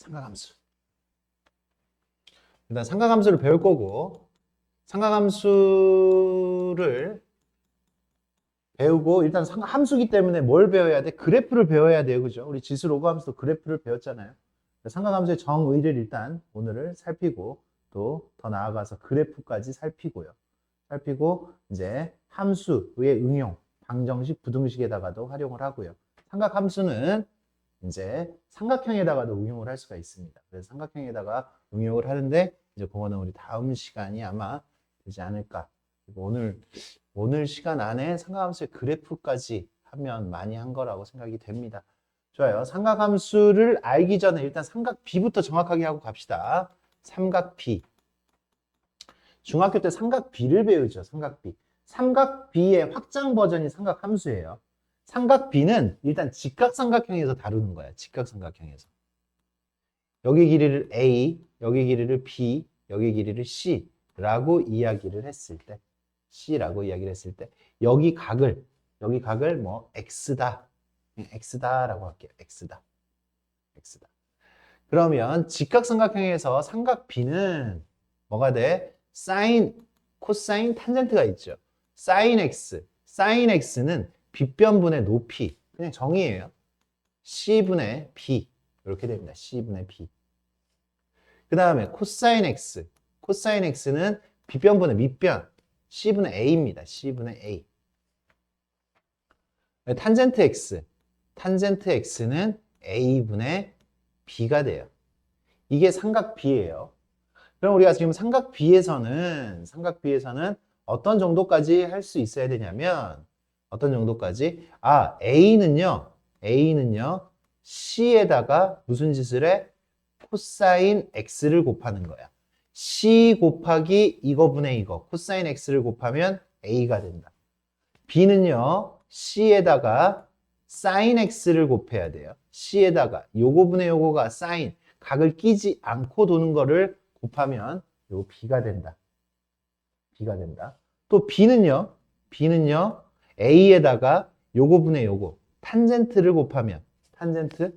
삼각함수. 일단 삼각함수를 배울 거고, 삼각함수를 배우고, 일단 함수기 때문에 뭘 배워야 돼? 그래프를 배워야 돼요. 그죠? 우리 지수 로그 함수도 그래프를 배웠잖아요. 삼각함수의 정의를 일단 오늘을 살피고, 또 더 나아가서 그래프까지 살피고요. 살피고, 이제 함수의 응용, 방정식, 부등식에다가도 활용을 하고요. 삼각함수는 이제 삼각형에다가도 응용을 할 수가 있습니다. 그래서 삼각형에다가 응용을 하는데, 이제 그거는 우리 다음 시간이 아마 되지 않을까. 그리고 오늘 시간 안에 삼각함수의 그래프까지 하면 많이 한 거라고 생각이 됩니다. 좋아요. 삼각함수를 알기 전에 일단 삼각비부터 정확하게 하고 갑시다. 삼각비. 중학교 때 삼각비를 배우죠. 삼각비. 삼각비의 확장 버전이 삼각함수예요. 삼각비는 일단 직각삼각형에서 다루는 거야. 직각삼각형에서. 여기 길이를 A, 여기 길이를 B, 여기 길이를 C라고 이야기를 했을 때, C라고 이야기를 했을 때, 여기 각을 뭐 X다, X다라고 할게요. X다. 그러면 직각삼각형에서 삼각비는 뭐가 돼? 사인, 코사인, 탄젠트가 있죠. 사인 X는 빗변분의 높이, 그냥 정의예요. C분의 B, 이렇게 됩니다. C분의 B. 그 다음에 코사인 X는 빗변분의 밑변, C분의 A입니다. C분의 A. 탄젠트 X는 A분의 B가 돼요. 이게 삼각비예요. 그럼 우리가 지금 삼각비에서는 어떤 정도까지 할 수 있어야 되냐면, 어떤 정도까지? A는요, C에다가 무슨 짓을 해? 코사인 X를 곱하는 거야. C 곱하기 이거분의 이거. 코사인 X를 곱하면 A가 된다. B는요, C에다가 사인 X를 곱해야 돼요. C에다가 요거분의 요거가 사인, 각을 끼지 않고 도는 거를 곱하면 요 B가 된다. 또 B는요, A에다가 요거분의 요거, 탄젠트를 곱하면, 그러니까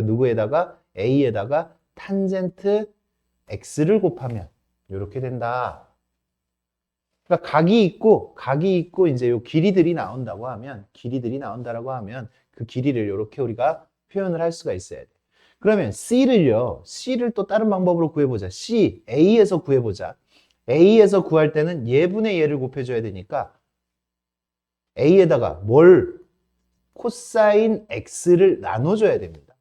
누구에다가? A에다가 탄젠트 X를 곱하면 이렇게 된다. 그러니까 각이 있고 이제 요 길이들이 나온다고 하면, 그 길이를 이렇게 우리가 표현을 할 수가 있어야 돼. 그러면 C를 또 다른 방법으로 구해보자. A에서 구해보자. A에서 구할 때는 얘분의 얘를 곱해줘야 되니까 A에다가 코사인 X를 나눠줘야 됩니다.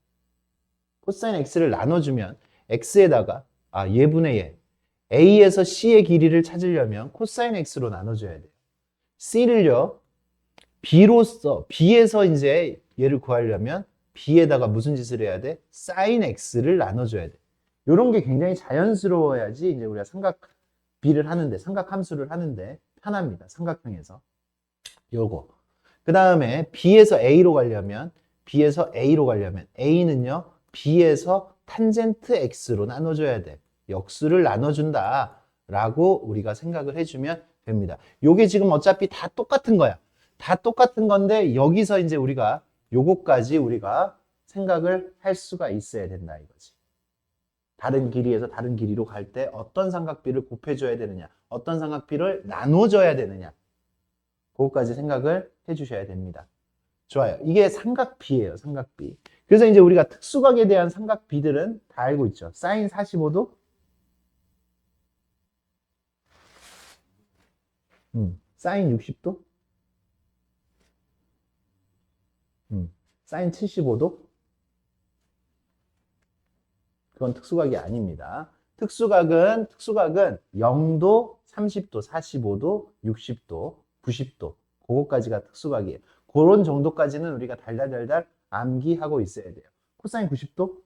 코사인 X를 나눠주면 X에다가 얘분의 얘, A에서 C의 길이를 찾으려면 코사인 X로 나눠줘야 돼요. C를요, B에서 이제 얘를 구하려면 B에다가 무슨 짓을 해야 돼? 사인 X를 나눠줘야 돼. 이런 게 굉장히 자연스러워야지 이제 우리가 삼각함수를 하는데 편합니다. 삼각형에서. 요거. 그 다음에 B에서 A로 가려면 A는요, B에서 탄젠트 X로 나눠줘야 돼. 역수를 나눠준다 라고 우리가 생각을 해주면 됩니다. 요게 지금 어차피 다 똑같은 거야. 다 똑같은 건데 여기서 이제 우리가 요거까지 우리가 생각을 할 수가 있어야 된다 이거지. 다른 길이에서 다른 길이로 갈 때 어떤 삼각비를 곱해줘야 되느냐, 어떤 삼각비를 나눠줘야 되느냐, 그거까지 생각을 해주셔야 됩니다. 좋아요. 이게 삼각비예요. 삼각비. 그래서 이제 우리가 특수각에 대한 삼각비들은 다 알고 있죠. 사인 45도, 사인 60도, 사인 75도. 그건 특수각이 아닙니다. 특수각은 0도, 30도, 45도, 60도, 90도. 그거까지가 특수각이에요. 그런 정도까지는 우리가 달달달달 암기하고 있어야 돼요. 코사인 90도?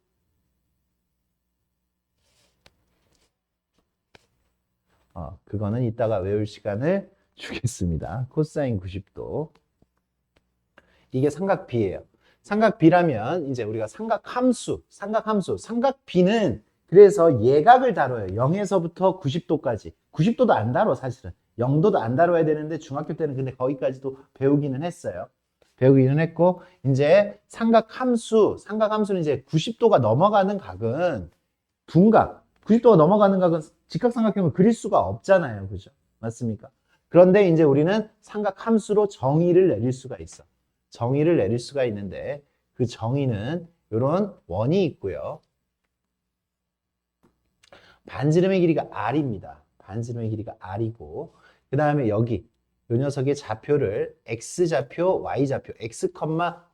그거는 이따가 외울 시간을 주겠습니다. 코사인 90도. 이게 삼각비예요. 삼각비라면 이제 우리가 삼각비는 그래서 예각을 다뤄요. 0에서부터 90도까지. 90도도 안 다뤄 사실은. 0도도 안 다뤄야 되는데 중학교 때는 근데 거기까지도 배우기는 했어요. 배우기는 했고, 이제 삼각함수는 이제 90도가 넘어가는 각은 둔각, 90도가 넘어가는 각은 직각삼각형을 그릴 수가 없잖아요. 그죠? 맞습니까? 그런데 이제 우리는 삼각함수로 정의를 내릴 수가 있어. 정의를 내릴 수가 있는데, 그 정의는 이런 원이 있고요. 반지름의 길이가 r입니다. 반지름의 길이가 r이고, 그 다음에 여기 이 녀석의 좌표를 x좌표, y좌표, x,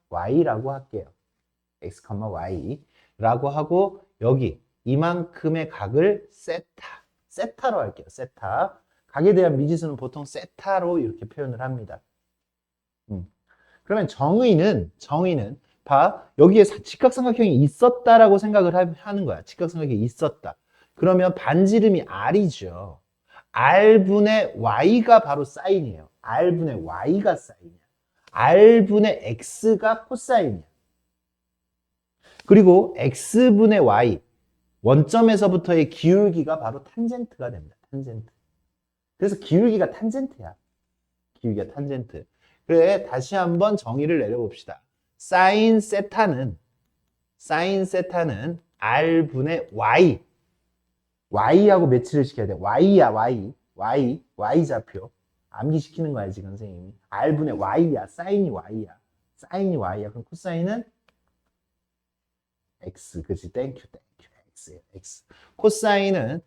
y라고 할게요. x, y라고 하고, 여기 이만큼의 각을 세타로 할게요. 세타. 각에 대한 미지수는 보통 세타로 이렇게 표현을 합니다. 그러면 정의는 봐, 여기에 직각삼각형이 있었다라고 생각을 하는 거야. 직각삼각형이 있었다. 그러면 반지름이 r이죠. r분의 y가 바로 사인이에요. r분의 y가 사인이야. r분의 x가 코사인이야. 그리고 x분의 y, 원점에서부터의 기울기가 바로 탄젠트가 됩니다. 탄젠트. 그래서 기울기가 탄젠트야. 기울기가 탄젠트. 그래, 다시 한번 정의를 내려봅시다. 사인 세타는 r분의 y. y하고 매치를 시켜야 돼. y야, y 좌표. 암기시키는 거야, 지금 선생님이. r분의 y야, 사인이 y야. 사인이 y야. 그럼 코사인은 x. 그치, 땡큐. x예요, x. 코사인은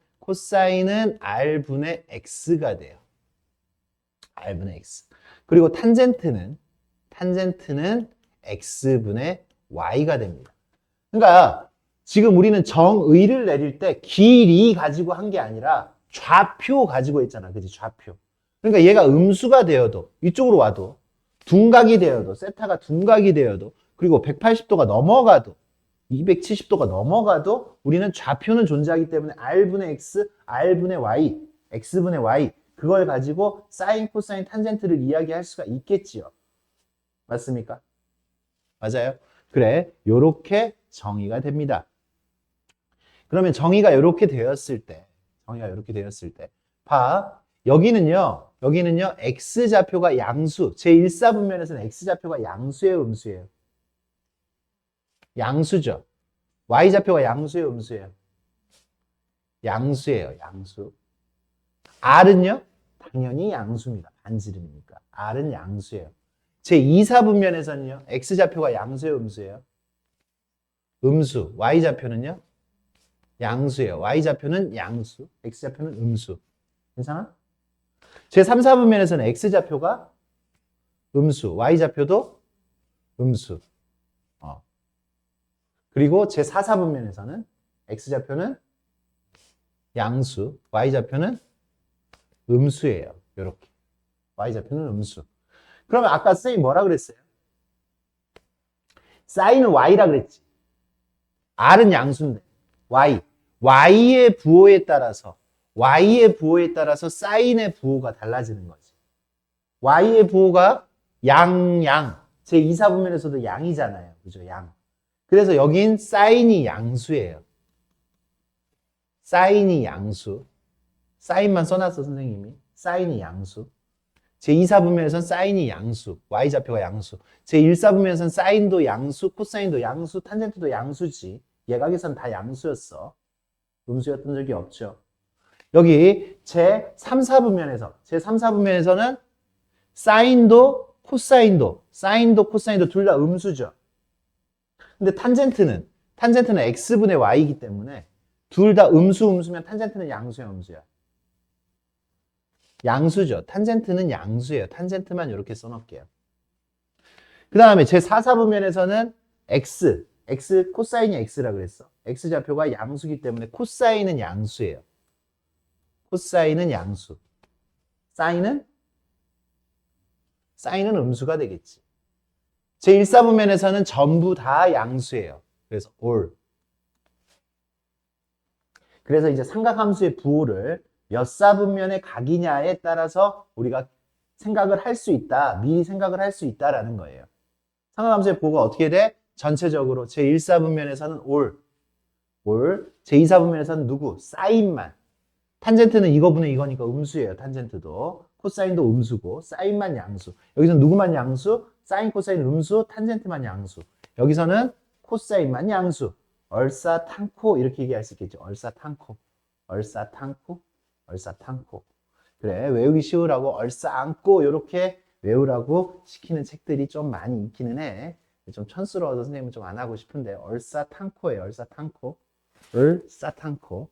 r분의 x가 돼요. r분의 x. 그리고 탄젠트는 x분의 y가 됩니다. 그러니까 지금 우리는 정의를 내릴 때 길이 가지고 한 게 아니라 좌표 가지고 있잖아. 그치? 좌표. 그러니까 얘가 음수가 되어도, 이쪽으로 와도, 둔각이 되어도, 세타가 둔각이 되어도, 그리고 180도가 넘어가도, 270도가 넘어가도 우리는 좌표는 존재하기 때문에 r분의 x, r분의 y, x분의 y, 그걸 가지고 사인, 코사인, 탄젠트를 이야기할 수가 있겠지요. 맞습니까? 맞아요? 그래, 요렇게 정의가 됩니다. 그러면 정의가 이렇게 되었을 때, 봐, 여기는요, x좌표가 양수, 제1사분면에서는 x좌표가 양수예요, 음수예요? 양수죠. y좌표가 양수예요, 음수예요? 양수예요, 양수. r은요? 당연히 양수입니다. 반지름이니까. r은 양수예요. 제2사분면에서는요, x좌표가 양수예요, 음수예요? 음수. y좌표는요? 양수예요. y좌표는 양수, x좌표는 음수. 괜찮아? 제3사분면에서는 x좌표가 음수, y좌표도 음수. 그리고 제4사분면에서는 x좌표는 양수, y좌표는 음수예요. 이렇게. y좌표는 음수. 그러면 아까 선생님이 뭐라 그랬어요? 사인은 y라 그랬지. r은 양수인데 y의 부호에 따라서 사인의 부호가 달라지는 거지. y의 부호가 양. 제2사분면에서도 양이잖아요. 그죠? 양. 그래서 여긴 사인이 양수예요. 사인이 양수. 사인만 써놨어, 선생님이. 사인이 양수. 제2사분면에서는 사인이 양수. y좌표가 양수. 제1사분면에서는 사인도 양수, 코사인도 양수, 탄젠트도 양수지. 예각에서는 다 양수였어. 음수였던 적이 없죠. 여기 제3사분면에서는 사인도 코사인도 둘 다 음수죠. 근데 탄젠트는 x분의 y이기 때문에 둘 다 음수면 탄젠트는 양수야, 음수야? 양수죠. 탄젠트는 양수예요. 탄젠트만 이렇게 써놓을게요. 그 다음에 제4사분면에서는 x 코사인이 x라 그랬어. x좌표가 양수기 때문에 코사인은 양수예요. 코사인은 양수. 사인은 음수가 되겠지. 제1사분면에서는 전부 다 양수예요. 그래서 all. 그래서 이제 삼각함수의 부호를 몇 사분면의 각이냐에 따라서 우리가 생각을 할 수 있다. 미리 생각을 할 수 있다라는 거예요. 삼각함수의 부호가 어떻게 돼? 전체적으로 제1사분면에서는 all. 제2사분면에서는 누구? 사인만. 탄젠트는 이거분의 이거니까 음수예요. 탄젠트도. 코사인도 음수고 사인만 양수. 여기서는 누구만 양수? 사인, 코사인 음수, 탄젠트만 양수. 여기서는 코사인만 양수. 얼싸탕코 이렇게 얘기할 수 있겠죠. 얼싸탕코, 얼싸탕코, 얼싸탕코. 그래, 외우기 쉬우라고 얼싸안고 이렇게 외우라고 시키는 책들이 좀 많이 있기는 해. 좀 촌스러워서 선생님은 좀 안 하고 싶은데 얼싸탕코예요. 얼싸탕코. 얼싸탕코.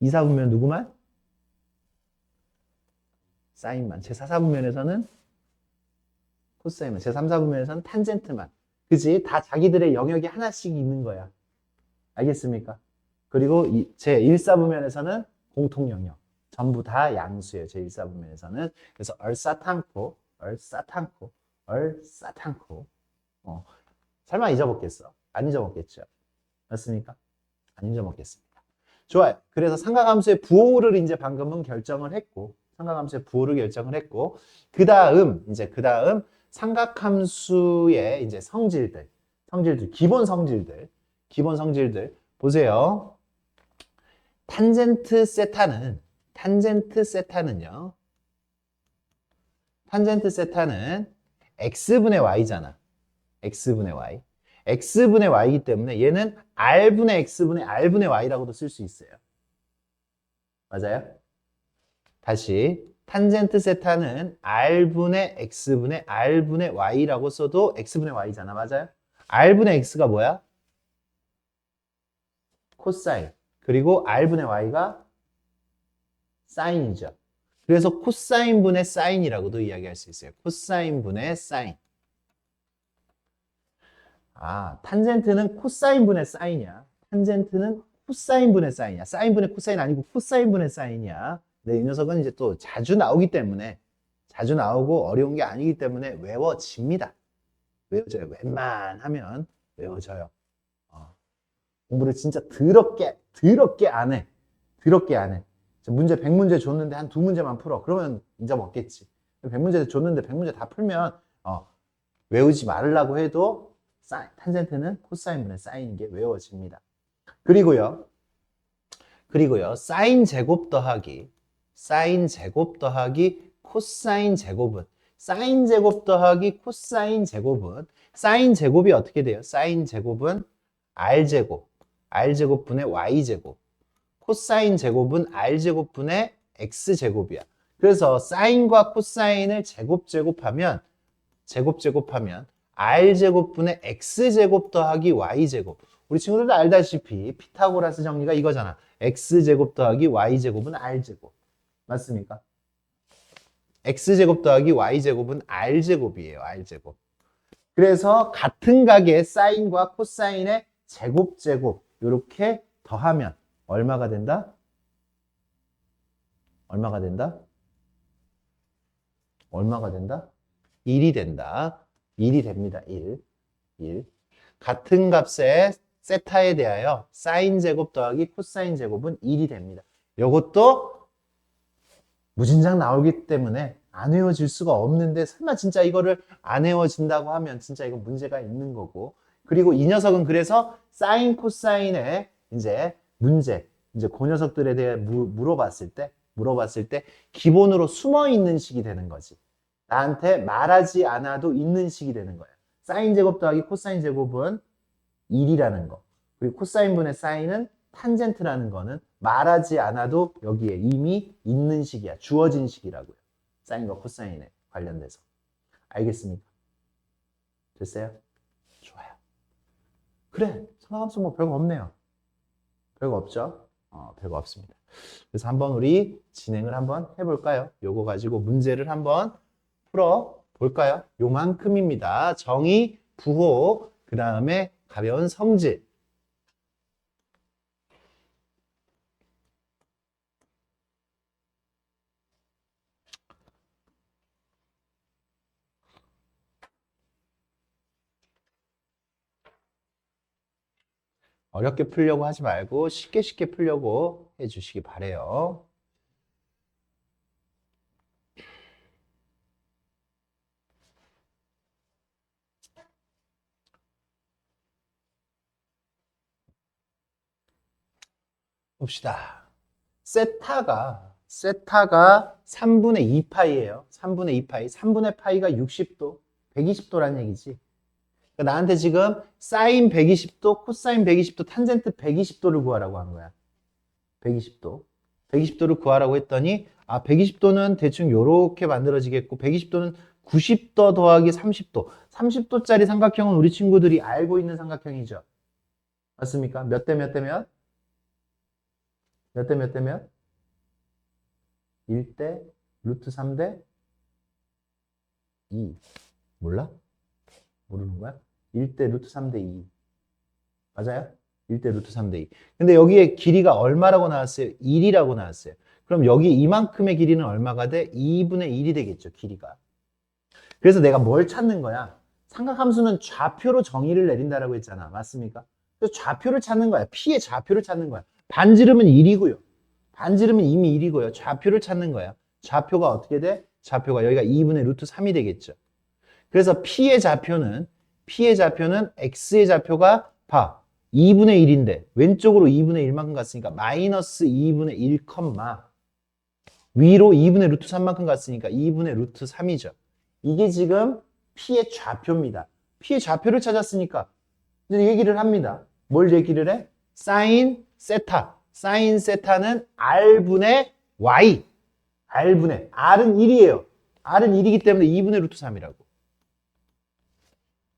이사분면 누구만? 사인만. 제4사분면에서는 코사인만. 제3사분면에서는 탄젠트만. 그지? 다 자기들의 영역이 하나씩 있는 거야. 알겠습니까? 그리고 제1사분면에서는 공통 영역. 전부 다 양수예요. 제1사분면에서는. 그래서 얼싸탕코, 얼싸탕코, 얼싸탕코. 설마 잊어먹겠어? 안 잊어먹겠죠? 맞습니까? 안 잊어먹겠습니다. 좋아요. 그래서 삼각함수의 부호를 이제 방금은 결정을 했고, 삼각함수의 부호를 결정을 했고, 그 다음 삼각함수의 이제 성질들, 기본 성질들 보세요. 탄젠트 세타는요. 탄젠트 세타는 x분의 y잖아. x분의 y. x분의 y이기 때문에 얘는 r분의 x분의 r분의 y라고도 쓸 수 있어요. 맞아요? 다시 탄젠트 세타는 r분의 x분의 r분의 y라고 써도 x분의 y잖아. 맞아요? r분의 x가 뭐야? 코사인. 그리고 r분의 y가 사인이죠. 그래서 코사인분의 사인이라고도 이야기할 수 있어요. 코사인분의 사인. 아, 탄젠트는 코사인분의 사인이야. 탄젠트는 코사인분의 사인이야. 사인분의 코사인 아니고 코사인분의 사인이야. 근데 이 녀석은 이제 또 자주 나오기 때문에, 자주 나오고 어려운 게 아니기 때문에 외워집니다. 외워져요. 웬만하면 외워져요. 공부를 진짜 더럽게 안 해. 더럽게 안 해. 문제 100문제 줬는데 한 2문제만 풀어. 그러면 잊어먹겠지. 100문제 줬는데 100문제 다 풀면 외우지 말라고 해도 탄젠트는 코사인분의 사인인 게 외워집니다. 그리고요. 사인 제곱 더하기 코사인 제곱은 사인 제곱 더하기 코사인 제곱은 사인 제곱이 어떻게 돼요? 사인 제곱은 r제곱분의 y제곱. 코사인 제곱은 r제곱분의 x제곱이야. 그래서 사인과 코사인을 제곱하면 r제곱분의 x제곱 더하기 y제곱. 우리 친구들도 알다시피 피타고라스 정리가 이거잖아. x제곱 더하기 y제곱은 r제곱. 맞습니까? x제곱 더하기 y제곱은 r제곱이에요. r제곱. 그래서 같은 각의 사인과 코사인의 제곱 이렇게 더하면 얼마가 된다? 얼마가 된다? 1이 된다. 1이 됩니다. 1. 같은 값의 세타에 대하여 사인 제곱 더하기 코사인 제곱은 1이 됩니다. 이것도 무진장 나오기 때문에 안 외워질 수가 없는데 설마 진짜 이거를 안 외워진다고 하면 진짜 이거 문제가 있는 거고. 그리고 이 녀석은 그래서 사인 코사인의 이제 문제, 이제 그 녀석들에 대해 물어봤을 때 기본으로 숨어 있는 식이 되는 거지. 나한테 말하지 않아도 있는 식이 되는 거야. 사인 제곱 더하기 코사인 제곱은 1이라는 거. 그리고 코사인분의 사인은 탄젠트라는 거는 말하지 않아도 여기에 이미 있는 식이야. 주어진 식이라고요. 사인과 코사인에 관련돼서. 알겠습니까? 됐어요? 좋아요. 그래. 삼각함수 뭐 별거 없네요. 별거 없죠? 별거 없습니다. 그래서 한번 우리 진행을 한번 해볼까요? 요거 가지고 문제를 한번 풀어볼까요? 요만큼입니다. 정의, 부호, 그 다음에 가벼운 성질. 어렵게 풀려고 하지 말고 쉽게 풀려고 해주시기 바래요. 봅시다. 세타가 세타가 3분의 2파이예요. 3분의 2파이. 3분의 파이가 60도, 120도란 얘기지. 그러니까 나한테 지금 사인 120도, 코사인 120도, 탄젠트 120도를 구하라고 한 거야. 120도. 120도를 구하라고 했더니 120도는 대충 요렇게 만들어지겠고 120도는 90도 더하기 30도. 30도짜리 삼각형은 우리 친구들이 알고 있는 삼각형이죠. 맞습니까? 몇 대 몇 대 몇? 몇 대 몇 대 몇? 1대 루트 3대 2. 몰라? 모르는 거야? 1대 루트 3대 2. 맞아요? 1대 루트 3대 2. 근데 여기에 길이가 얼마라고 나왔어요? 1이라고 나왔어요. 그럼 여기 이만큼의 길이는 얼마가 돼? 2분의 1이 되겠죠, 길이가. 그래서 내가 뭘 찾는 거야? 삼각함수는 좌표로 정의를 내린다라고 했잖아. 맞습니까? 그래서 좌표를 찾는 거야. P의 좌표를 찾는 거야. 반지름은 1이고요. 반지름은 이미 1이고요. 좌표를 찾는 거야. 좌표가 어떻게 돼? 좌표가 여기가 2분의 루트 3이 되겠죠. 그래서 P의 좌표는 X의 좌표가 2분의 1인데 왼쪽으로 2분의 1만큼 갔으니까 마이너스 2분의 1, 위로 2분의 루트 3만큼 갔으니까 2분의 루트 3이죠. 이게 지금 P의 좌표입니다. P의 좌표를 찾았으니까 이제 얘기를 합니다. 뭘 얘기를 해? 사인 세타. 사인 세타는 R분의 Y. R분의 R은 1이에요. R은 1이기 때문에 2분의 루트 3이라고.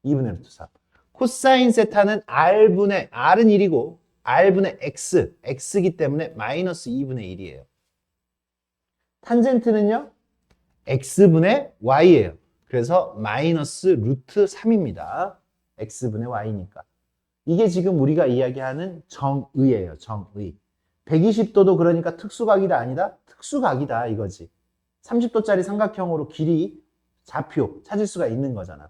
2분의 루트 3. 코사인 세타는 R은 1이고 R분의 X. X이기 때문에 마이너스 2분의 1이에요. 탄젠트는요? X분의 Y예요. 그래서 마이너스 루트 3입니다. X분의 Y니까. 이게 지금 우리가 이야기하는 정의예요. 정의. 120도도 그러니까 특수각이다 아니다? 특수각이다 이거지. 30도짜리 삼각형으로 길이 좌표 찾을 수가 있는 거잖아.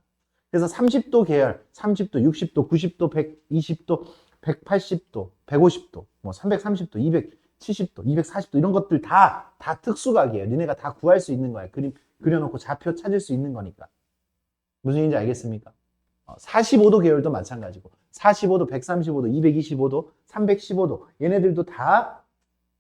그래서 30도 계열, 30도, 60도, 90도, 120도, 180도, 150도, 뭐 330도, 270도, 240도 이런 것들 다 특수각이에요. 니네가 다 구할 수 있는 거야. 그림 그려놓고 좌표 찾을 수 있는 거니까. 무슨 얘기인지 알겠습니까? 45도 계열도 마찬가지고 45도, 135도, 225도, 315도 얘네들도 다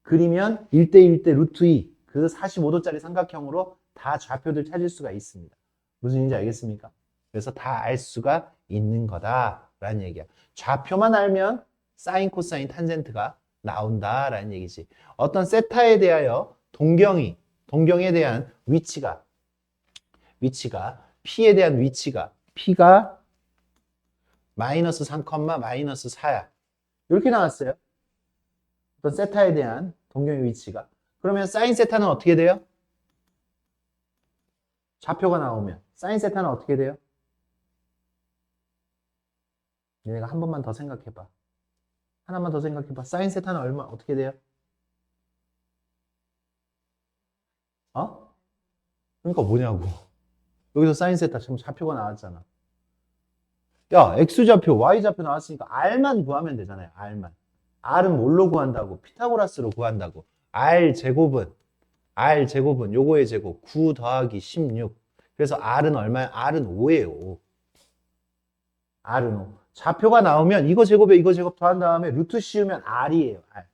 그리면 1대1대 루트 2 그 45도짜리 삼각형으로 다 좌표들 찾을 수가 있습니다. 무슨 얘기인지 알겠습니까? 그래서 다 알 수가 있는 거다라는 얘기야. 좌표만 알면 사인, 코사인, 탄젠트가 나온다라는 얘기지. 어떤 세타에 대하여 동경에 대한 위치가 P에 대한 위치가 P가 마이너스 3, 마이너스 4야. 이렇게 나왔어요. 어떤 세타에 대한 동경의 위치가. 그러면 사인 세타는 어떻게 돼요? 좌표가 나오면 사인 세타는 어떻게 돼요? 얘네가 한 번만 더 생각해봐. 하나만 더 생각해봐. 사인 세타는 어떻게 돼요? 그러니까 뭐냐고. 여기서 사인 세타 지금 좌표가 나왔잖아. 야, X좌표, Y좌표 나왔으니까 R만 구하면 되잖아요. R만. R은 뭘로 구한다고? 피타고라스로 구한다고. R제곱은 요거의 제곱 9 더하기 16. 그래서 R은 얼마야? R은 5예요. R은 5. 좌표가 나오면 이거 제곱에 이거 제곱 더한 다음에 루트 씌우면 R이에요. R.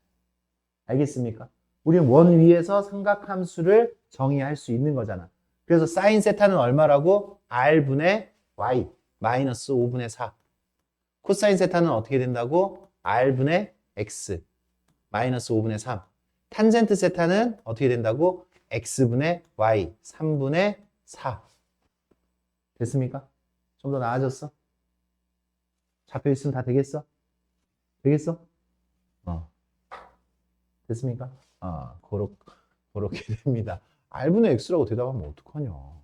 알겠습니까? 우리는 원 위에서 삼각함수를 정의할 수 있는 거잖아. 그래서 사인 세타는 얼마라고? R분의 Y 마이너스 5분의 4. 코사인 세타는 어떻게 된다고? R분의 X 마이너스 5분의 3. 탄젠트 세타는 어떻게 된다고? X분의 Y 3분의 4. 됐습니까? 좀 더 나아졌어? 잡혀 있으면 다 되겠어? 되겠어? 됐습니까? 그렇게 됩니다. R분의 X라고 대답하면 어떡하냐.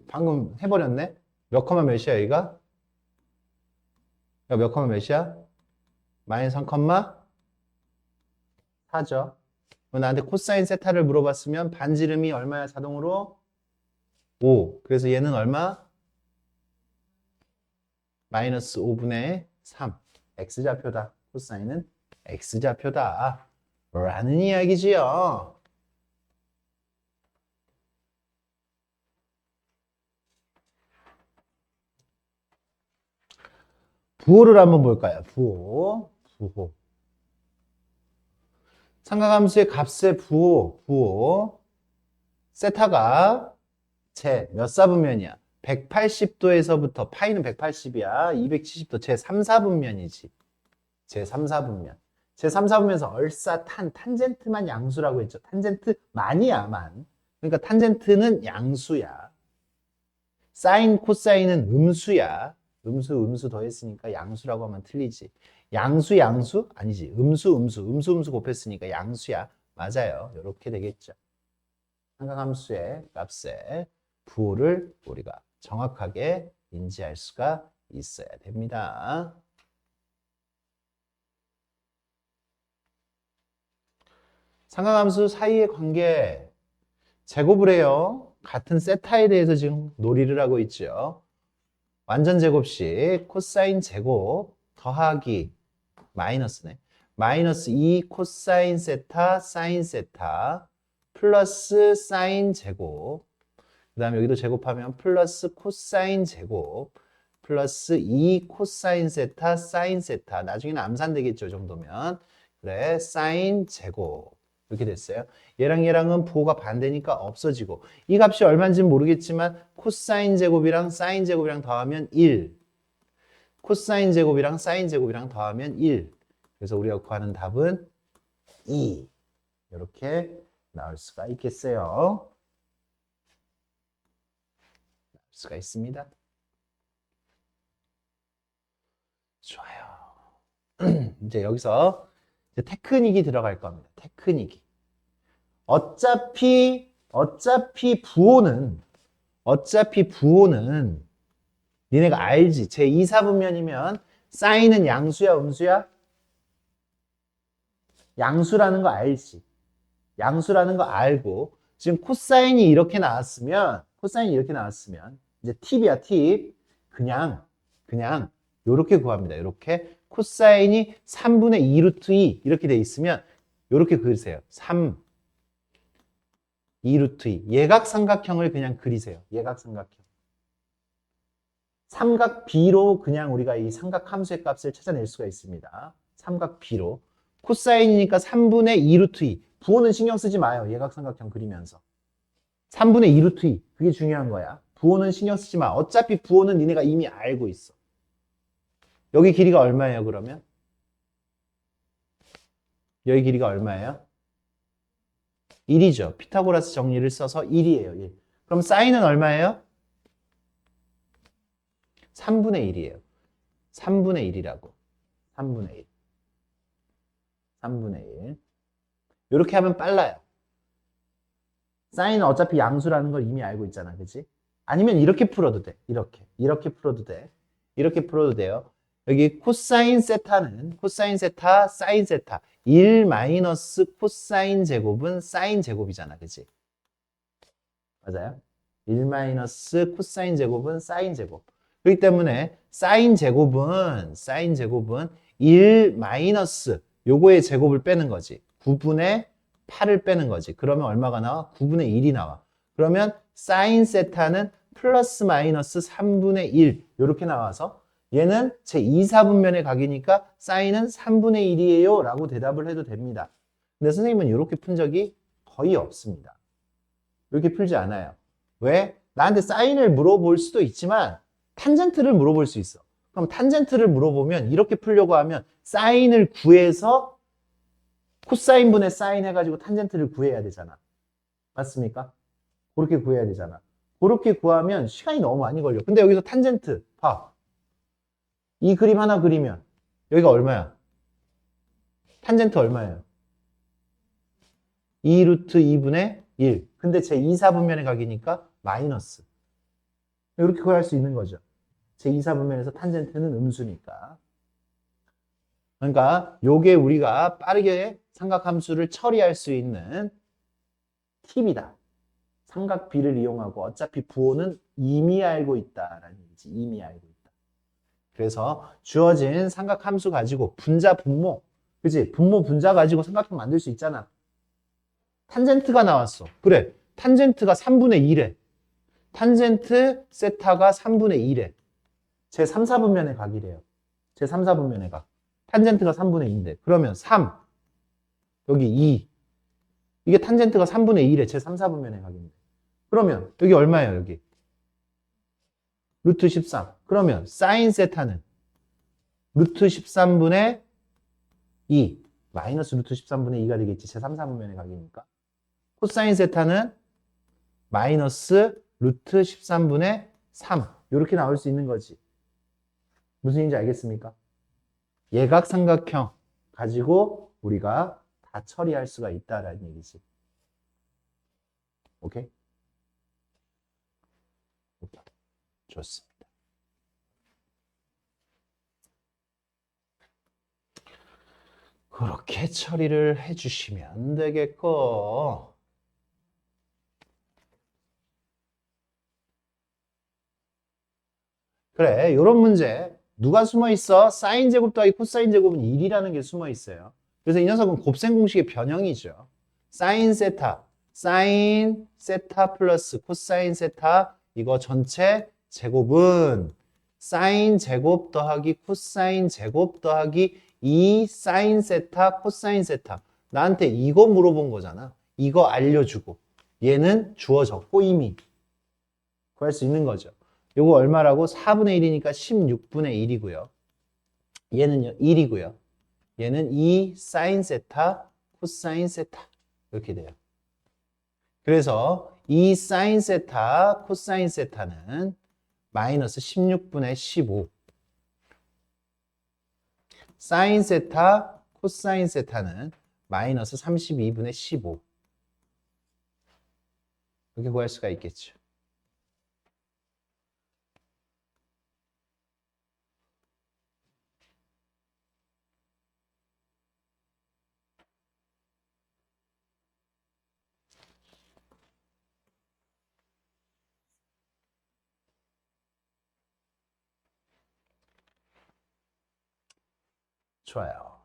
방금 해버렸네? 몇 컴마 몇이야, 여기가? 몇 컴마 몇이야? 마이너스 3 컴마 4죠. 나한테 코사인 세타를 물어봤으면 반지름이 얼마야, 자동으로? 5. 그래서 얘는 얼마? 마이너스 5분의 3. X좌표다. 코사인은 X좌표다. 라는 이야기지요. 부호를 한번 볼까요? 부호. 삼각함수의 값의 부호. 세타가 제 몇 사분면이야? 180도에서부터 파이는 180이야. 270도 제 3, 4분면이지. 제 3, 4분면. 제 3, 4분면에서 얼싸 탄젠트만 양수라고 했죠. 탄젠트만이야, 만. 그러니까 탄젠트는 양수야. 사인, 코사인은 음수야. 음수 더했으니까 양수라고 하면 틀리지. 양수? 아니지. 음수 곱했으니까 양수야. 맞아요. 이렇게 되겠죠. 삼각함수의 값의 부호를 우리가 정확하게 인지할 수가 있어야 됩니다. 삼각함수 사이의 관계 제곱을 해요. 같은 세타에 대해서 지금 놀이를 하고 있죠. 완전 제곱식 코사인 제곱 더하기 마이너스네. 마이너스 2 코사인 세타 사인 세타 플러스 사인 제곱 그 다음에 여기도 제곱하면 플러스 코사인 제곱 플러스 2 코사인 세타 사인 세타 나중에는 암산 되겠죠. 이 정도면 그래 사인 제곱 이렇게 됐어요. 얘랑은 부호가 반대니까 없어지고 이 값이 얼마인지는 모르겠지만 코사인 제곱이랑 사인 제곱이랑 더하면 1 코사인 제곱이랑 사인 제곱이랑 더하면 1 그래서 우리가 구하는 답은 2 이렇게 나올 수가 있겠어요. 나올 수가 있습니다. 좋아요. 이제 여기서 이제 테크닉이 들어갈 겁니다. 테크닉이. 어차피 부호는 니네가 알지. 제 2, 4분면이면 사인은 양수야, 음수야? 양수라는 거 알지. 양수라는 거 알고 지금 코사인이 이렇게 나왔으면 이제 팁이야, 팁. 그냥 요렇게 구합니다. 요렇게 코사인이 3분의 2 루트 2 이렇게 돼 있으면 요렇게 그리세요. 3 2 루트 2 예각삼각형을 그냥 그리세요. 예각삼각형. 삼각 B로 그냥 우리가 이 삼각 함수의 값을 찾아낼 수가 있습니다. 삼각 B로 코사인이니까 3분의 2 루트 2 부호는 신경 쓰지 마요. 예각삼각형 그리면서 3분의 2 루트 2 그게 중요한 거야. 부호는 신경 쓰지 마. 어차피 부호는 니네가 이미 알고 있어. 여기 길이가 얼마예요, 그러면? 여기 길이가 얼마예요? 1이죠. 피타고라스 정리를 써서 1이에요. 1. 그럼 사인은 얼마예요? 3분의 1이에요. 3분의 1이라고. 3분의 1. 3분의 1. 이렇게 하면 빨라요. 사인은 어차피 양수라는 걸 이미 알고 있잖아. 그치? 아니면 이렇게 풀어도 돼. 이렇게 풀어도 돼. 이렇게 풀어도 돼요. 여기 코사인 세타, 사인 세타. 1 마이너스 코사인 제곱은 사인 제곱이잖아. 그치? 맞아요? 1 마이너스 코사인 제곱은 사인 제곱. 그렇기 때문에 사인 제곱은 1 마이너스 요거의 제곱을 빼는 거지. 9분의 8을 빼는 거지. 그러면 얼마가 나와? 9분의 1이 나와. 그러면 사인 세타는 플러스 마이너스 3분의 1 이렇게 나와서 얘는 제 2, 4분면의 각이니까 사인은 3분의 1이에요 라고 대답을 해도 됩니다. 근데 선생님은 이렇게 푼 적이 거의 없습니다. 이렇게 풀지 않아요. 왜? 나한테 사인을 물어볼 수도 있지만 탄젠트를 물어볼 수 있어. 그럼 탄젠트를 물어보면 이렇게 풀려고 하면 사인을 구해서 코사인분의 사인 해가지고 탄젠트를 구해야 되잖아. 맞습니까? 그렇게 구해야 되잖아. 그렇게 구하면 시간이 너무 많이 걸려. 근데 여기서 탄젠트 봐. 이 그림 하나 그리면 여기가 얼마야? 탄젠트 얼마예요? 2 루트 2분의 1. 근데 제 2, 4분면의 각이니까 마이너스. 이렇게 구할 수 있는 거죠. 제 2, 4분면에서 탄젠트는 음수니까. 그러니까 요게 우리가 빠르게 삼각함수를 처리할 수 있는 팁이다. 삼각 B를 이용하고 어차피 부호는 이미 알고 있다라는 얘기지. 이미 알고 있다. 그래서 주어진 삼각함수 가지고 분자, 분모, 그치? 분모, 분자 가지고 삼각형 만들 수 있잖아. 탄젠트가 나왔어. 그래. 탄젠트가 3분의 1에. 탄젠트 세타가 3분의 1에. 제 3, 4분면의 각이래요. 제 3, 4분면의 각. 탄젠트가 3분의 2인데. 그러면 3, 여기 2. 이게 탄젠트가 3분의 2래. 제 3, 4분면의 각인데. 그러면 여기 얼마예요, 여기? 루트 13. 그러면 사인 세타는 루트 13분의 2. 마이너스 루트 13분의 2가 되겠지. 제 3, 4분면의 각이니까. 코사인 세타는 마이너스 루트 13분의 3. 이렇게 나올 수 있는 거지. 무슨 얘기인지 알겠습니까? 예각삼각형 가지고 우리가 다 처리할 수가 있다라는 얘기지. 오케이? 좋습니다. 그렇게 처리를 해주시면 되겠고. 그래, 이런 문제. 누가 숨어 있어? 사인 제곱 더하기 코사인 제곱은 1이라는 게 숨어 있어요. 그래서 이 녀석은 곱셈 공식의 변형이죠. 사인 세타 플러스 코사인 세타, 이거 전체 제곱은 사인 제곱 더하기 코사인 제곱 더하기 2 사인 세타 코사인 세타. 나한테 이거 물어본 거잖아. 이거 알려주고 얘는 주어졌고 이미 구할 수 있는 거죠. 요거 얼마라고? 4분의 1이니까 16분의 1이고요. 얘는요 1이고요. 얘는 2 사인 세타 코사인 세타 이렇게 돼요. 그래서 2 사인 세타 코사인 세타는 마이너스 16분의 15. 사인 세타 코사인 세타는 마이너스 32분의 15. 이렇게 구할 수가 있겠죠. 좋아요.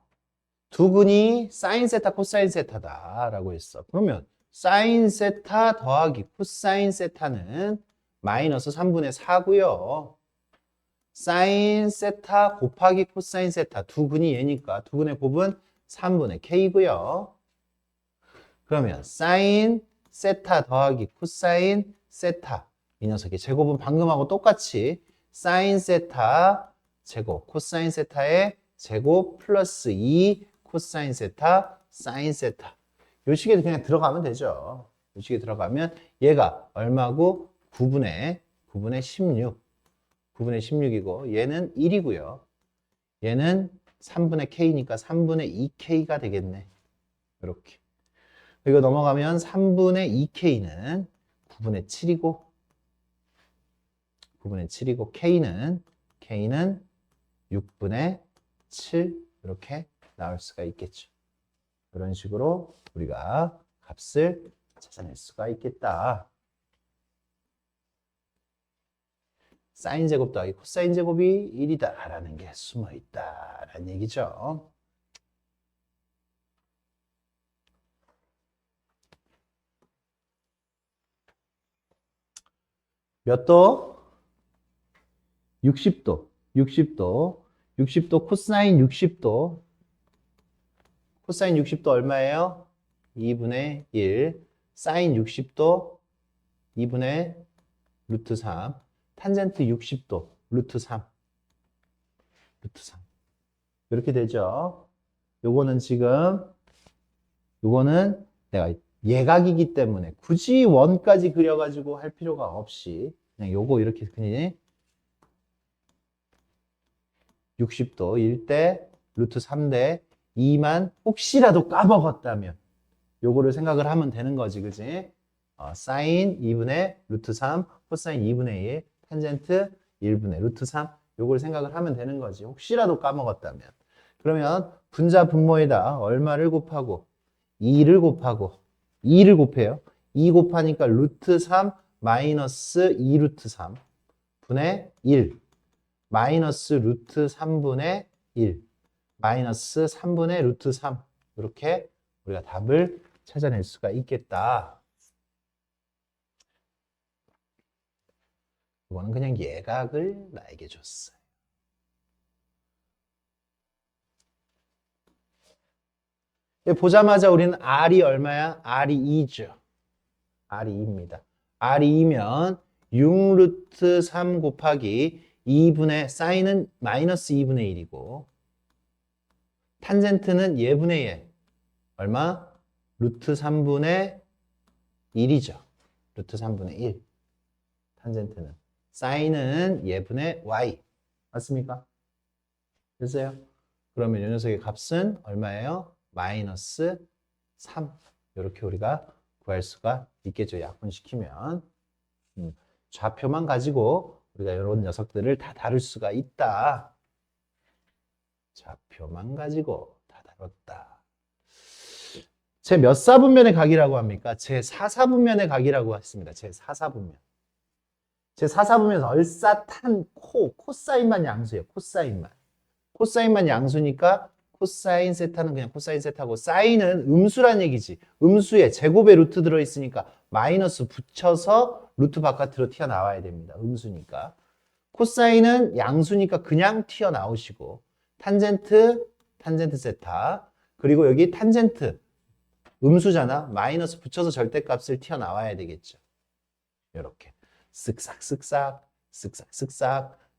두근이 사인 세타 코사인 세타다 라고 했어. 그러면 사인 세타 더하기 코사인 세타는 마이너스 3분의 4고요. 사인 세타 곱하기 코사인 세타 두근이 얘니까 두근의 곱은 3분의 k고요. 그러면 사인 세타 더하기 코사인 세타, 이 녀석의 제곱은 방금하고 똑같이 사인 세타 제곱 코사인 세타의 제곱 플러스 2 코사인 세타 사인 세타. 요 식에 그냥 들어가면 되죠. 요 식에 들어가면 얘가 얼마고? 9분의 16. 9분의 16이고 얘는 1이고요. 얘는 3분의 k니까 3분의 2k가 되겠네. 이렇게. 이거 넘어가면 3분의 2k는 9분의 7이고 9분의 7이고 k는 6분의 7 이렇게 나올 수가 있겠죠. 이런 식으로 우리가 값을 찾아낼 수가 있겠다. 사인 제곱 더하기 코사인 제곱이 1이다 라는 게 숨어 있다 라는 얘기죠. 몇 도? 60도. 60도 코사인 60도. 코사인 60도 얼마예요? 2분의 1. 사인 60도 2분의 루트 3. 탄젠트 60도 루트 3. 이렇게 되죠. 요거는 내가 예각이기 때문에 굳이 원까지 그려가지고 할 필요가 없이 그냥 요거 이렇게 그냥 60도 1대 루트 3대 2만 혹시라도 까먹었다면 요거를 생각을 하면 되는 거지, 그지? 사인 2분의 루트 3, 코사인 2분의 1, 탄젠트 1분의 루트 3 요걸 생각을 하면 되는 거지. 혹시라도 까먹었다면. 그러면 분자 분모에다 얼마를 곱하고 2를 곱해요. 2 곱하니까 루트 3 마이너스 2 루트 3 분의 1 마이너스 루트 3분의 1 마이너스 3분의 루트 3 이렇게 우리가 답을 찾아낼 수가 있겠다. 이거는 그냥 예각을 나에게 줬어요. 보자마자 우리는 R이 얼마야? R이 2죠. R이 2입니다. R이 2면 6루트 3 곱하기 2분의 사인은 마이너스 2분의 1이고 탄젠트는 예분의 예. 얼마? 루트 3분의 1이죠. 루트 3분의 1. 탄젠트는. 사인은 예분의 y. 맞습니까? 됐어요? 그러면 이 녀석의 값은 얼마예요? 마이너스 3. 이렇게 우리가 구할 수가 있겠죠. 약분시키면. 좌표만 가지고 우리가 이런 녀석들을 다 다룰 수가 있다. 좌표만 가지고 다 다뤘다. 제 몇 사분면의 각이라고 합니까? 제 4사분면의 각이라고 했습니다. 제 4사분면. 제 4사분면에서 얼싸, 탄, 코사인만 양수예요. 코사인만. 코사인만 양수니까 코사인 세타는 그냥 코사인 세타고 사인은 음수란 얘기지. 음수에 제곱에 루트 들어있으니까 마이너스 붙여서 루트 바깥으로 튀어나와야 됩니다. 음수니까. 코사인은 양수니까 그냥 튀어나오시고 탄젠트 세타 그리고 여기 탄젠트 음수잖아. 마이너스 붙여서 절대값을 튀어나와야 되겠죠. 이렇게 쓱싹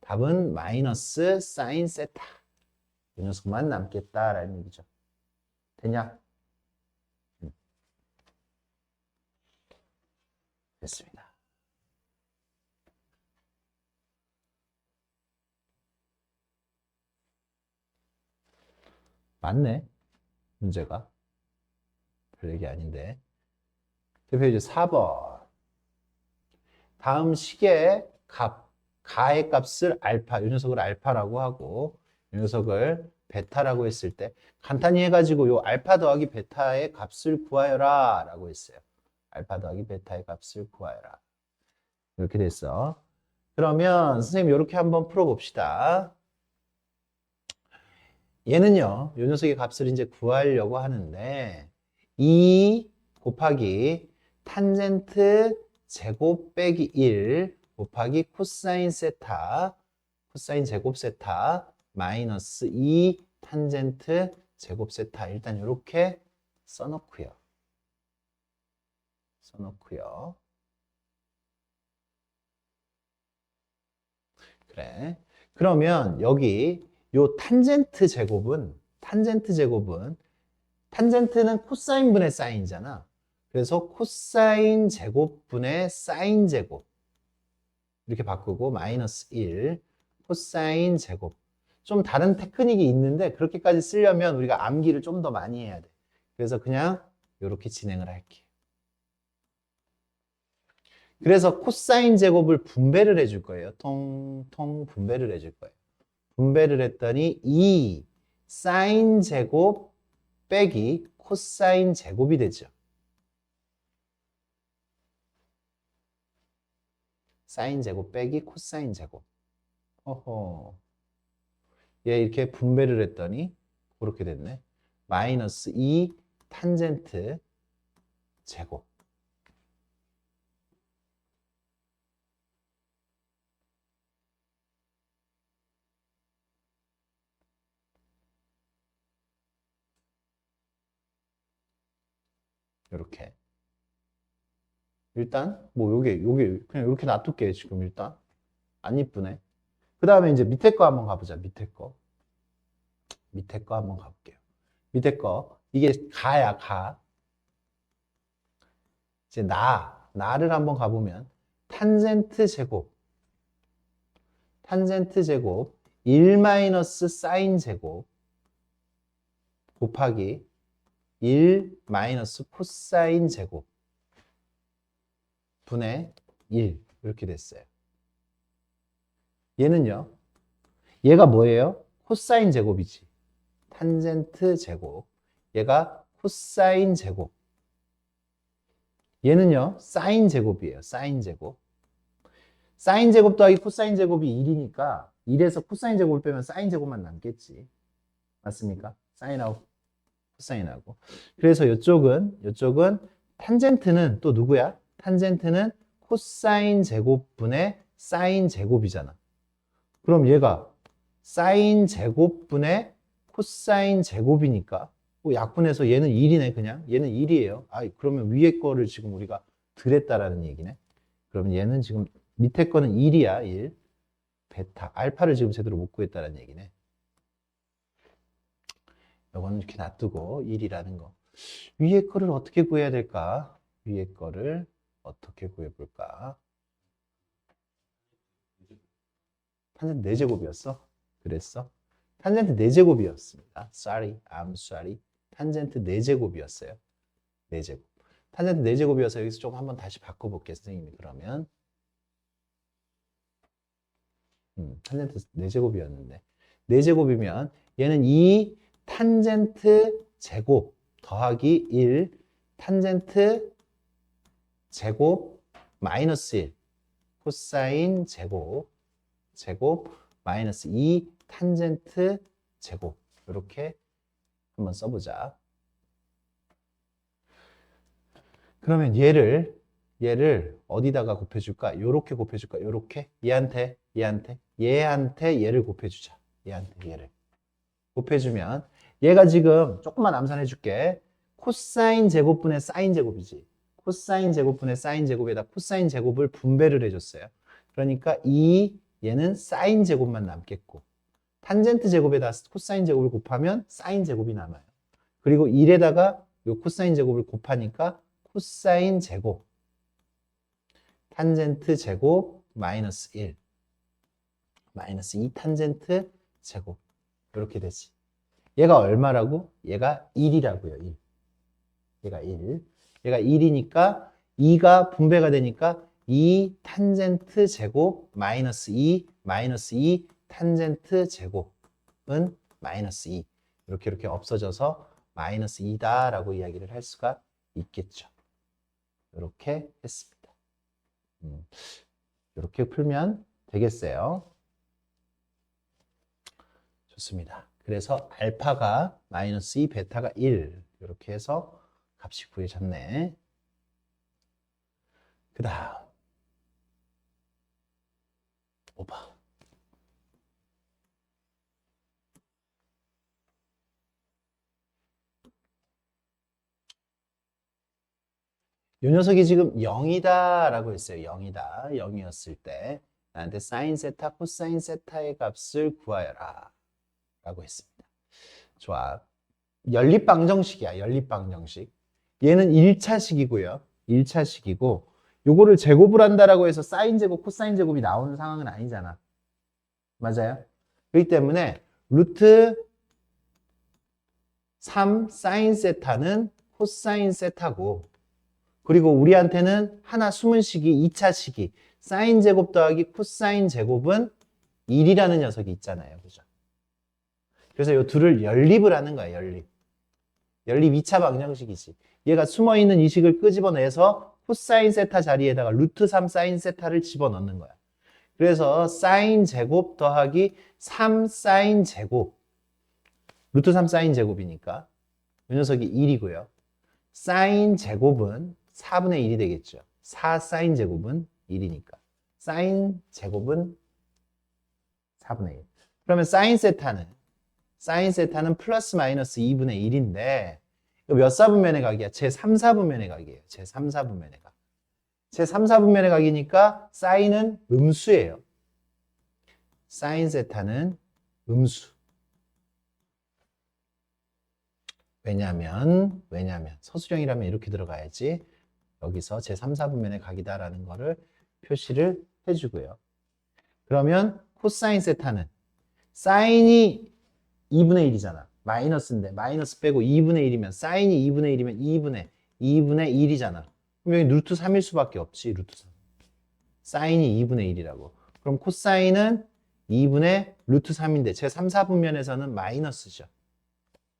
답은 마이너스 사인 세타 이 녀석만 남겠다라는 얘기죠. 되냐? 됐습니다. 맞네. 문제가. 별 얘기 아닌데. 대표 이제 4번. 다음 식의 값, 가의 값을 알파, 이 녀석을 알파라고 하고 이 녀석을 베타라고 했을 때 간단히 해가지고 요 알파 더하기 베타의 값을 구하여라 라고 했어요. 알파 더하기 베타의 값을 구하여라. 이렇게 됐어. 그러면 선생님 이렇게 한번 풀어봅시다. 얘는요, 요 녀석의 값을 이제 구하려고 하는데 2 곱하기 탄젠트 제곱 빼기 1 곱하기 코사인 세타 코사인 제곱 세타 마이너스 2 탄젠트 제곱 세타 일단 이렇게 써놓고요. 그래. 그러면 여기 요 탄젠트 제곱은 탄젠트는 코사인 분의 사인이잖아. 그래서 코사인 제곱분의 사인 제곱 이렇게 바꾸고 마이너스 1 코사인 제곱 좀 다른 테크닉이 있는데 그렇게까지 쓰려면 우리가 암기를 좀 더 많이 해야 돼. 그래서 그냥 이렇게 진행을 할게. 그래서 코사인 제곱을 분배를 해줄 거예요. 통통 분배를 해줄 거예요. 분배를 했더니 2 사인 제곱 빼기 코사인 제곱이 되죠. 사인 제곱 빼기 코사인 제곱. 어허. 얘 이렇게 분배를 했더니 그렇게 됐네. 마이너스 2 탄젠트 제곱. 이렇게. 일단 뭐 요게 그냥 이렇게 놔둘게 지금 일단. 안 이쁘네. 그 다음에 이제 밑에 거 한번 가보자. 밑에 거 한번 가볼게요. 밑에 거 이게 가야 가. 이제 나를 한번 가보면 탄젠트 제곱 1 마이너스 사인 제곱 곱하기 1 마이너스 코사인 제곱 분의 1 이렇게 됐어요. 얘는요. 얘가 뭐예요? 코사인 제곱이지. 탄젠트 제곱. 얘가 코사인 제곱. 얘는요. 사인 제곱이에요. 사인 제곱. 사인 제곱 더하기 코사인 제곱이 1이니까 1에서 코사인 제곱을 빼면 사인 제곱만 남겠지. 맞습니까? 사인하고 코사인하고. 그래서 이쪽은 탄젠트는 또 누구야? 탄젠트는 코사인 제곱분의 사인 제곱이잖아. 그럼 얘가 사인 제곱분의 코사인 제곱이니까 약분해서 얘는 1이네 그냥. 얘는 1이에요. 그러면 위에 거를 지금 우리가 드렸다라는 얘기네. 그러면 얘는 지금 밑에 거는 1이야. 1. 베타. 알파를 지금 제대로 못 구했다는 얘기네. 이거는 이렇게 놔두고 1이라는 거. 위에 거를 어떻게 구해야 될까? 위에 거를 어떻게 구해볼까? 탄젠트 4제곱이었어? 그랬어? 탄젠트 4제곱이었습니다. Sorry, I'm sorry. 탄젠트 4제곱이었어요. 4제곱. 탄젠트 4제곱이어서 여기서 조금 한번 다시 바꿔볼게요, 선생님이. 그러면 탄젠트 4제곱이었는데 4제곱이면 얘는 2 탄젠트 제곱 더하기 1 탄젠트 제곱 마이너스 1 코사인 제곱 마이너스 2 탄젠트 제곱 이렇게 한번 써보자. 그러면 얘를 어디다가 곱해줄까? 요렇게 곱해줄까? 요렇게 얘한테 얘를 곱해주자. 얘한테 얘를 곱해주면 얘가 지금 조금만 암산해 줄게. 코사인 제곱분의 사인 제곱이지. 코사인 제곱분의 사인 제곱에다 코사인 제곱을 분배를 해줬어요. 그러니까 얘는 사인 제곱만 남겠고 탄젠트 제곱에다 코사인 제곱을 곱하면 사인 제곱이 남아요. 그리고 1에다가 요 코사인 제곱을 곱하니까 코사인 제곱 탄젠트 제곱 마이너스 1 마이너스 2 탄젠트 제곱 이렇게 되지. 얘가 얼마라고? 얘가 1이라고요. 1. 얘가 1. 얘가 1이니까 2가 분배가 되니까 2 탄젠트 제곱 마이너스 2 탄젠트 제곱은 마이너스 2. 이렇게 없어져서 마이너스 2다라고 이야기를 할 수가 있겠죠. 이렇게 했습니다. 이렇게 풀면 되겠어요. 좋습니다. 그래서 알파가 마이너스 2, 베타가 1 이렇게 해서 값이 구해졌네. 그 다음 5번. 이 녀석이 지금 0이다 라고 했어요. 0이다. 0이었을 때 나한테 사인 세타, 코사인 세타의 값을 구하여라 라고 했습니다. 좋아. 연립방정식이야. 연립방정식. 얘는 1차식이고요. 1차식이고 요거를 제곱을 한다라고 해서 사인 제곱, 코사인 제곱이 나오는 상황은 아니잖아. 맞아요? 그렇기 때문에 루트 3 사인 세타는 코사인 세타고 그리고 우리한테는 하나 숨은 식이 2차식이 사인 제곱 더하기 코사인 제곱은 1이라는 녀석이 있잖아요. 그죠? 그래서 이 둘을 연립을 하는 거야. 연립 2차 방정식이지. 얘가 숨어있는 이 식을 끄집어내서 코사인 세타 자리에다가 루트 3 사인 세타를 집어넣는 거야. 그래서 사인 제곱 더하기 3 사인 제곱 루트 3 사인 제곱이니까 이 녀석이 1이고요. 사인 제곱은 4분의 1이 되겠죠. 4 사인 제곱은 1이니까. 사인 제곱은 4분의 1. 그러면 사인 세타는 플러스 마이너스 2분의 1인데 이거 몇 사분면의 각이야? 제 3, 4분면의 각이에요. 제 3, 4분면의 각. 제 3, 4분면의 각이니까 사인은 음수예요. 사인 세타는 음수. 왜냐면 서술형이라면 이렇게 들어가야지. 여기서 제 3, 4분면의 각이다라는 거를 표시를 해주고요. 그러면 코사인 세타는 사인이 2분의 1이잖아. 마이너스인데 마이너스 빼고 2분의 1이면 사인이 2분의 1이면 2분의 1이잖아. 그럼 여기 루트 3일 수밖에 없지. 루트 3. 사인이 2분의 1이라고. 그럼 코사인은 2분의 루트 3인데 제 3, 4분면에서는 마이너스죠.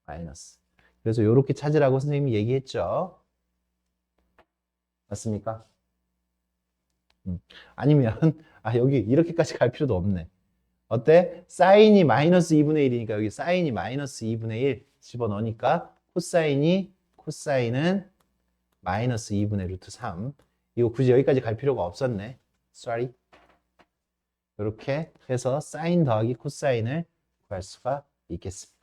마이너스. 그래서 이렇게 찾으라고 선생님이 얘기했죠. 맞습니까? 아니면 여기 이렇게까지 갈 필요도 없네. 어때? 사인이 마이너스 2분의 1이니까 여기 사인이 마이너스 2분의 1 집어넣으니까 코사인은 마이너스 2분의 루트 3. 이거 굳이 여기까지 갈 필요가 없었네. Sorry. 이렇게 해서 사인 더하기 코사인을 구할 수가 있겠습니다.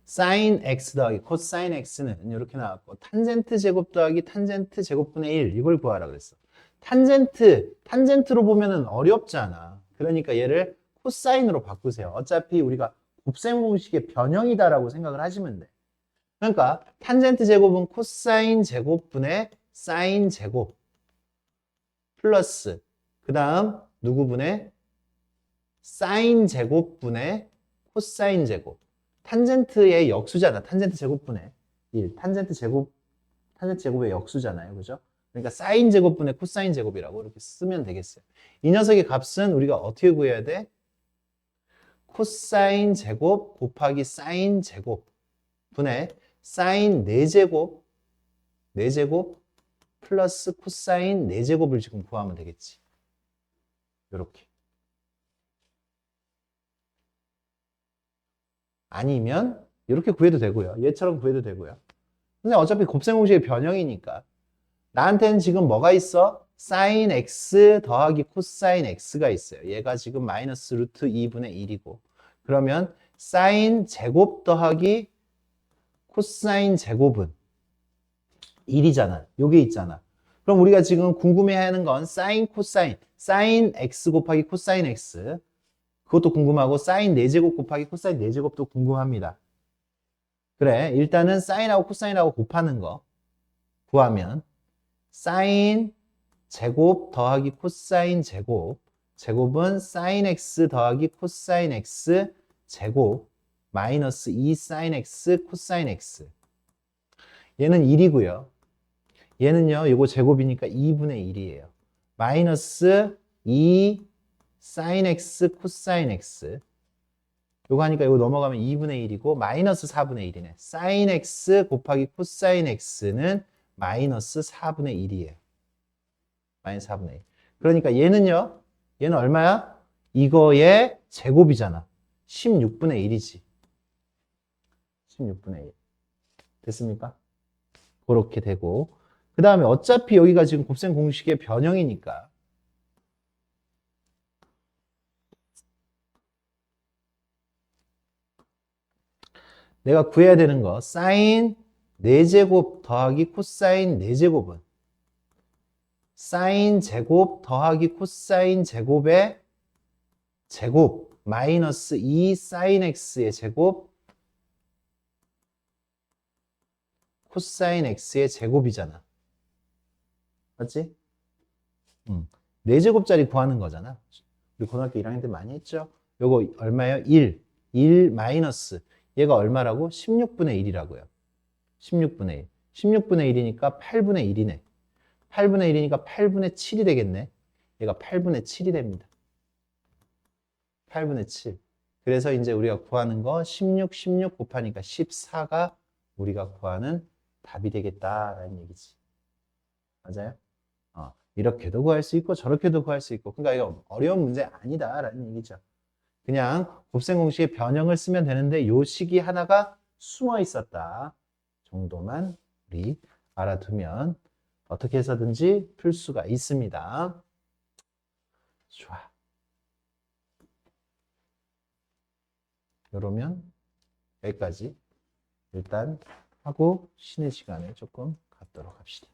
사인 x 더하기 코사인 x는 이렇게 나왔고 탄젠트 제곱 더하기 탄젠트 제곱분의 1 이걸 구하라 그랬어. 탄젠트로 보면은 어렵잖아. 그러니까 얘를 코사인으로 바꾸세요. 어차피 우리가 곱셈 공식의 변형이다라고 생각을 하시면 돼. 그러니까 탄젠트 제곱은 코사인 제곱분의 사인 제곱 플러스 그 다음 누구분의 사인 제곱분의 코사인 제곱. 탄젠트의 역수잖아. 탄젠트 제곱분의 1. 탄젠트 제곱의 역수잖아요. 그죠? 그러니까 사인 제곱분의 코사인 제곱이라고 이렇게 쓰면 되겠어요. 이 녀석의 값은 우리가 어떻게 구해야 돼? 코사인 제곱 곱하기 사인 제곱 분의 사인 4제곱 4제곱 플러스 코사인 4제곱을 지금 구하면 되겠지. 이렇게. 아니면 이렇게 구해도 되고요. 얘처럼 구해도 되고요. 근데 어차피 곱셈 공식의 변형이니까 나한테는 지금 뭐가 있어? 사인 x 더하기 코사인 x가 있어요. 얘가 지금 마이너스 루트 2분의 1이고 그러면 사인 제곱 더하기 코사인 제곱은 1이잖아. 요게 있잖아. 그럼 우리가 지금 궁금해하는 건 사인 코사인 사인 x 곱하기 코사인 x 그것도 궁금하고 사인 4제곱 곱하기 코사인 4제곱도 궁금합니다. 그래, 일단은 사인하고 코사인하고 곱하는 거 구하면 사인 제곱 더하기 코사인 제곱 제곱은 사인 x 더하기 코사인 x 제곱 마이너스 2 사인 x 코사인 x 얘는 1이고요. 얘는요, 이거 제곱이니까 2분의 1이에요. 마이너스 2 사인 x 코사인 x 요거 하니까 이거 넘어가면 2분의 1이고 마이너스 4분의 1이네. 사인 x 곱하기 코사인 x는 마이너스 4분의 1이에요. 마이너스 4분의 1. 그러니까 얘는요. 얘는 얼마야? 이거의 제곱이잖아. 16분의 1이지. 16분의 1. 됐습니까? 그렇게 되고 그 다음에 어차피 여기가 지금 곱셈 공식의 변형이니까 내가 구해야 되는 거 사인 4제곱 더하기 코사인 4제곱은 사인 제곱 더하기 코사인 제곱의 제곱 마이너스 2 사인 x의 제곱 코사인 x의 제곱이잖아. 맞지? 4제곱짜리 구하는 거잖아. 우리 고등학교 1학년 때 많이 했죠? 요거 얼마예요? 1 마이너스 얘가 얼마라고? 16분의 1이라고요. 16분의 1. 16분의 1이니까 8분의 1이네. 8분의 1이니까 8분의 7이 되겠네. 얘가 8분의 7이 됩니다. 8분의 7. 그래서 이제 우리가 구하는 거 16 곱하니까 14가 우리가 구하는 답이 되겠다라는 얘기지. 맞아요? 이렇게도 구할 수 있고 저렇게도 구할 수 있고 그러니까 이거 어려운 문제 아니다라는 얘기죠. 그냥 곱셈 공식의 변형을 쓰면 되는데 요 식이 하나가 숨어 있었다 정도만 우리 알아두면 어떻게 해서든지 풀 수가 있습니다. 좋아. 이러면 여기까지 일단 하고 쉬는 시간에 조금 갖도록 합시다.